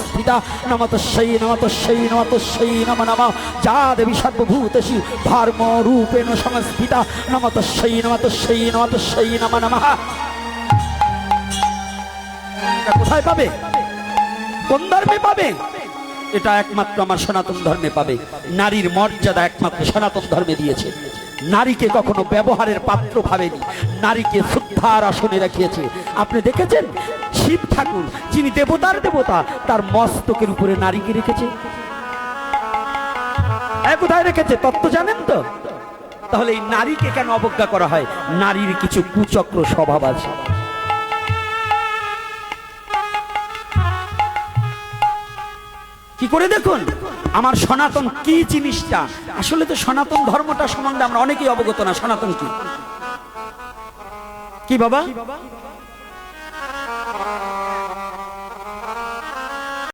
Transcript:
স্থিতা নমতস্যৈ নমতস্যৈ নমতস্যৈ নমো নমঃ যা দেবী সর্বভূতেষু ধর্ম রূপেণ সংস্থিতা নমতস্যৈ নমতস্যৈ নমতস্যৈ নমো নমঃ। এটা কোথায় পাবে? কোন ধর্মে পাবে? এটা একমাত্র আমার সনাতন ধর্মে পাবে। নারীর মর্যাদা একমাত্র সনাতন ধর্মে দিয়েছে। নারীকে কখনো ব্যবহারের পাত্র ভাবেনি, নারীকে শ্রদ্ধার আসনে রাখিয়েছে। আপনি দেখেছেন শিব ঠাকুর যিনি দেবতার দেবতা, তার মস্তকের উপরে নারীকে রেখেছে। কোথায় রেখেছে তত্ত্ব জানেন তো? তাহলে এই নারীকে কেন অবজ্ঞা করা হয়? নারীর কিছু কুচক্র স্বভাব আছে। কি করে দেখুন আমার সনাতন কি জিনিসটা। আসলে তো সনাতন ধর্মটা সম্বন্ধে আমরা অনেকেই অবগত না। সনাতন কি? কি বাবা?